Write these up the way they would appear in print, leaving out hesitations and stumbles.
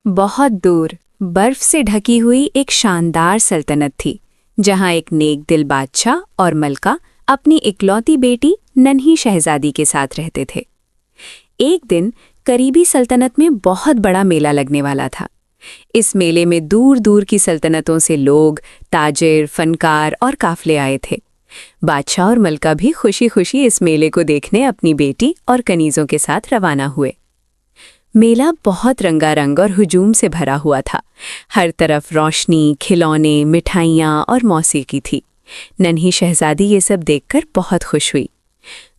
बहुत दूर बर्फ से ढकी हुई एक शानदार सल्तनत थी, जहां एक नेक दिल बादशाह और मलका अपनी इकलौती बेटी नन्ही शहजादी के साथ रहते थे। एक दिन करीबी सल्तनत में बहुत बड़ा मेला लगने वाला था। इस मेले में दूर दूर की सल्तनतों से लोग, ताजिर, फनकार और काफले आए थे। बादशाह और मलका भी खुशी खुशी इस मेले को देखने अपनी बेटी और कनीजों के साथ रवाना हुए। मेला बहुत रंगारंग और हुजूम से भरा हुआ था। हर तरफ रोशनी, खिलौने, मिठाइयाँ और मौसीकी थी। नन्ही शहजादी ये सब देखकर बहुत खुश हुई।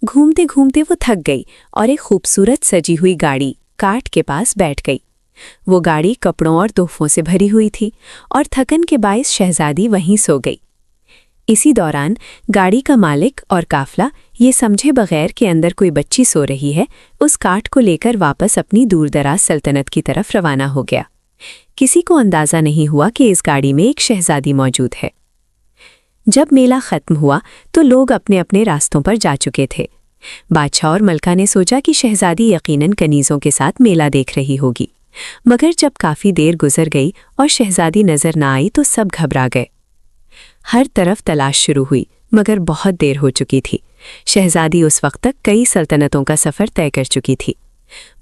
घूमते घूमते वो थक गई और एक खूबसूरत सजी हुई गाड़ी कार्ट के पास बैठ गई। वो गाड़ी कपड़ों और तोहफों से भरी हुई थी और थकन के बायस शहजादी वहीं सो गई। इसी दौरान गाड़ी का मालिक और काफला ये समझे बगैर कि अंदर कोई बच्ची सो रही है, उस कार्ट को लेकर वापस अपनी दूरदराज सल्तनत की तरफ रवाना हो गया। किसी को अंदाजा नहीं हुआ कि इस गाड़ी में एक शहजादी मौजूद है। जब मेला खत्म हुआ तो लोग अपने अपने रास्तों पर जा चुके थे। बादशाह और मलका ने सोचा कि शहजादी यकीनन कनीजों के साथ मेला देख रही होगी, मगर जब काफी देर गुजर गई और शहजादी नजर न आई तो सब घबरा गए। हर तरफ तलाश शुरू हुई, मगर बहुत देर हो चुकी थी। शहजादी उस वक्त तक कई सल्तनतों का सफ़र तय कर चुकी थी।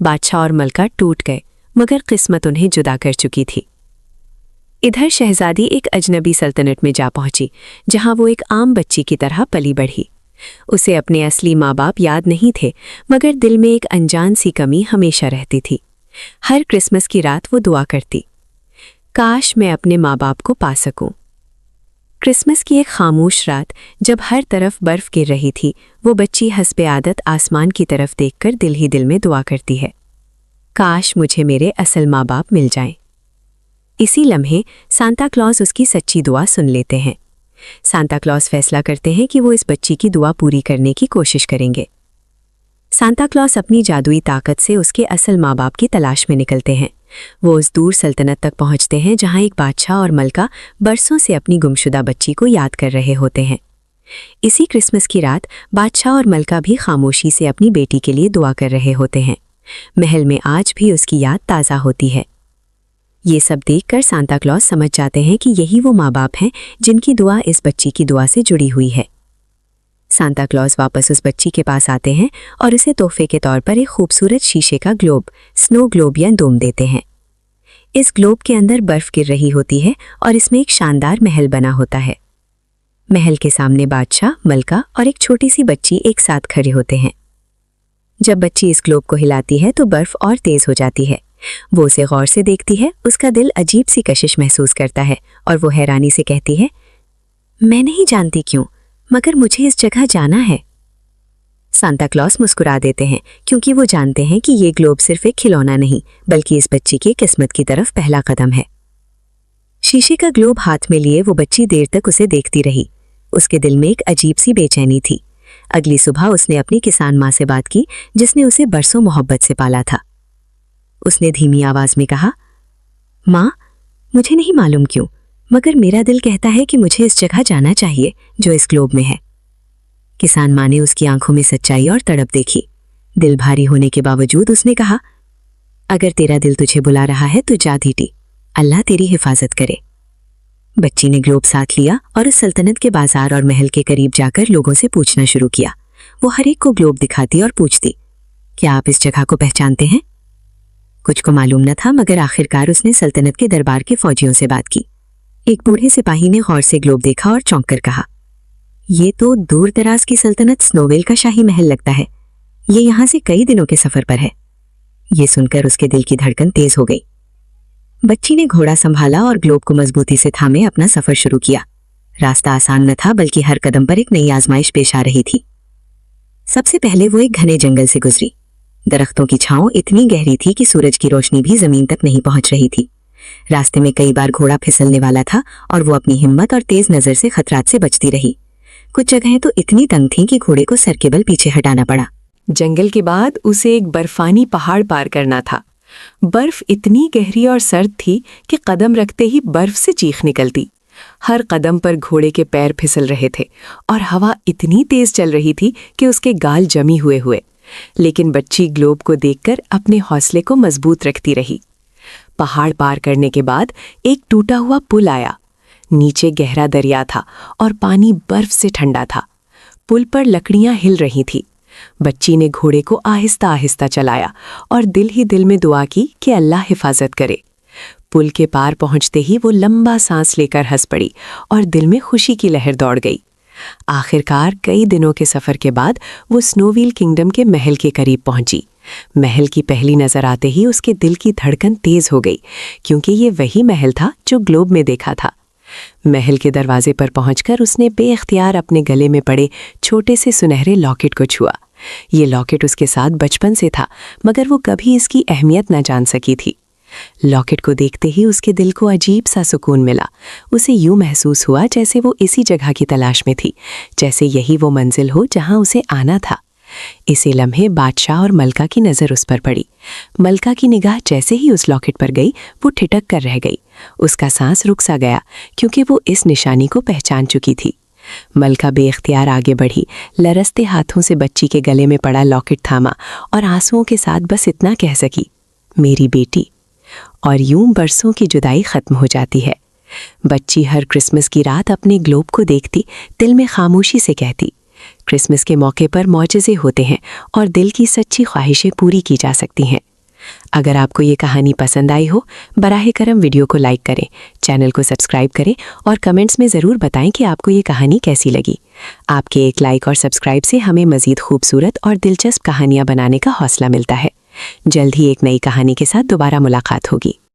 बादशाह और मलका टूट गए, मगर किस्मत उन्हें जुदा कर चुकी थी। इधर शहजादी एक अजनबी सल्तनत में जा पहुंची, जहां वो एक आम बच्ची की तरह पली बढ़ी। उसे अपने असली माँ बाप याद नहीं थे, मगर दिल में एक अनजान सी कमी हमेशा रहती थी। हर क्रिसमस की रात वो दुआ करती, काश मैं अपने माँ बाप को पा सकूं। क्रिसमस की एक खामोश रात, जब हर तरफ बर्फ गिर रही थी, वो बच्ची हस्बे आदत आसमान की तरफ देखकर दिल ही दिल में दुआ करती है, काश मुझे मेरे असल माँ बाप मिल जाएं। इसी लम्हे सांता क्लॉज उसकी सच्ची दुआ सुन लेते हैं। सांता क्लॉज फैसला करते हैं कि वो इस बच्ची की दुआ पूरी करने की कोशिश करेंगे। सांता क्लॉज अपनी जादुई ताकत से उसके असल माँ बाप की तलाश में निकलते हैं। वो उस दूर सल्तनत तक पहुंचते हैं जहां एक बादशाह और मलका बरसों से अपनी गुमशुदा बच्ची को याद कर रहे होते हैं। इसी क्रिसमस की रात बादशाह और मलका भी खामोशी से अपनी बेटी के लिए दुआ कर रहे होते हैं। महल में आज भी उसकी याद ताज़ा होती है। ये सब देखकर सांता क्लॉज समझ जाते हैं कि यही वो माँ बाप हैं जिनकी दुआ इस बच्ची की दुआ से जुड़ी हुई है। सांता क्लॉज वापस उस बच्ची के पास आते हैं और उसे तोहफे के तौर पर एक खूबसूरत शीशे का ग्लोब, स्नो ग्लोब या डोम देते हैं। इस ग्लोब के अंदर बर्फ गिर रही होती है और इसमें एक शानदार महल बना होता है। महल के सामने बादशाह, मलका और एक छोटी सी बच्ची एक साथ खड़े होते हैं। जब बच्ची इस ग्लोब को हिलाती है तो बर्फ और तेज हो जाती है। वो उसे गौर से देखती है, उसका दिल अजीब सी कशिश महसूस करता है और वो हैरानी से कहती है, मैं नहीं जानती क्यों, मगर मुझे इस जगह जाना है। सांता क्लॉज मुस्कुरा देते हैं, क्योंकि वो जानते हैं कि ये ग्लोब सिर्फ एक खिलौना नहीं, बल्कि इस बच्ची की किस्मत की तरफ पहला कदम है। शीशे का ग्लोब हाथ में लिए वो बच्ची देर तक उसे देखती रही। उसके दिल में एक अजीब सी बेचैनी थी। अगली सुबह उसने अपनी किसान माँ से बात की, जिसने उसे बरसों मोहब्बत से पाला था। उसने धीमी आवाज में कहा, माँ, मुझे नहीं मालूम क्यों, मगर मेरा दिल कहता है कि मुझे इस जगह जाना चाहिए जो इस ग्लोब में है। किसान माँ ने उसकी आंखों में सच्चाई और तड़प देखी। दिल भारी होने के बावजूद उसने कहा, अगर तेरा दिल तुझे बुला रहा है तो जा धीटी, अल्लाह तेरी हिफाजत करे। बच्ची ने ग्लोब साथ लिया और उस सल्तनत के बाजार और महल के करीब जाकर लोगों से पूछना शुरू किया। वो हर एक को ग्लोब दिखाती और पूछती, क्या आप इस जगह को पहचानते हैं? कुछ को मालूम न था, मगर आखिरकार उसने सल्तनत के दरबार के फौजियों से बात की। एक बूढ़े सिपाही ने गौर से ग्लोब देखा और चौंक कर कहा, ये तो दूर दराज की सल्तनत स्नोवेल का शाही महल लगता है। ये यहाँ से कई दिनों के सफर पर है। ये सुनकर उसके दिल की धड़कन तेज हो गई। बच्ची ने घोड़ा संभाला और ग्लोब को मजबूती से थामे अपना सफर शुरू किया। रास्ता आसान न था, बल्कि हर कदम पर एक नई आजमाइश पेश आ रही थी। सबसे पहले वो एक घने जंगल से गुजरी। दरख्तों की छांव इतनी गहरी थी कि सूरज की रोशनी भी जमीन तक नहीं पहुंच रही थी। रास्ते में कई बार घोड़ा फिसलने वाला था और वो अपनी हिम्मत और तेज नजर से खतरात से बचती रही। कुछ जगहें तो इतनी तंग थीं कि घोड़े को सर के बल पीछे हटाना पड़ा। जंगल के बाद उसे एक बर्फानी पहाड़ पार करना था। बर्फ इतनी गहरी और सर्द थी कि कदम रखते ही बर्फ से चीख निकलती। हर कदम पर घोड़े के पैर फिसल रहे थे और हवा इतनी तेज चल रही थी कि उसके गाल जमी हुए। लेकिन बच्ची ग्लोब को देखकर अपने हौसले को मजबूत रखती रही। पहाड़ पार करने के बाद एक टूटा हुआ पुल आया। नीचे गहरा दरिया था और पानी बर्फ से ठंडा था। पुल पर लकड़ियां हिल रही थीं। बच्ची ने घोड़े को आहिस्ता आहिस्ता चलाया और दिल ही दिल में दुआ की कि अल्लाह हिफाजत करे। पुल के पार पहुंचते ही वो लंबा सांस लेकर हंस पड़ी और दिल में खुशी की लहर दौड़ गई। आखिरकार कई दिनों के सफ़र के बाद वो स्नोव्हील किंगडम के महल के करीब पहुंची। महल की पहली नज़र आते ही उसके दिल की धड़कन तेज हो गई, क्योंकि ये वही महल था जो ग्लोब में देखा था। महल के दरवाजे पर पहुंचकर उसने बेख्तियार अपने गले में पड़े छोटे से सुनहरे लॉकेट को छुआ। ये लॉकेट उसके साथ बचपन से था, मगर वो कभी इसकी अहमियत न जान सकी थी। लॉकेट को देखते ही उसके दिल को अजीब सा सुकून मिला। उसे यूं महसूस हुआ जैसे वो इसी जगह की तलाश में थी, जैसे यही वो मंजिल हो जहां उसे आना था। इसी लम्हे बादशाह और मलका की नज़र उस पर पड़ी। मलका की निगाह जैसे ही उस लॉकेट पर गई, वो ठिठक कर रह गई। उसका सांस रुक सा गया, क्योंकि वो इस निशानी को पहचान चुकी थी। मलका बेख्तियार आगे बढ़ी, लरसते हाथों से बच्ची के गले में पड़ा लॉकेट थामा और आंसुओं के साथ बस इतना कह सकी, मेरी बेटी। और यूं बरसों की जुदाई खत्म हो जाती है। बच्ची हर क्रिसमस की रात अपने ग्लोब को देखती, दिल में खामोशी से कहती, क्रिसमस के मौके पर मौजज़े होते हैं और दिल की सच्ची ख्वाहिशें पूरी की जा सकती हैं। अगर आपको ये कहानी पसंद आई हो, बराहे करम वीडियो को लाइक करें, चैनल को सब्सक्राइब करें और कमेंट्स में ज़रूर बताएं कि आपको ये कहानी कैसी लगी। आपके एक लाइक और सब्सक्राइब से हमें मज़ीद खूबसूरत और दिलचस्प कहानियाँ बनाने का हौसला मिलता है। जल्द ही एक नई कहानी के साथ दोबारा मुलाकात होगी।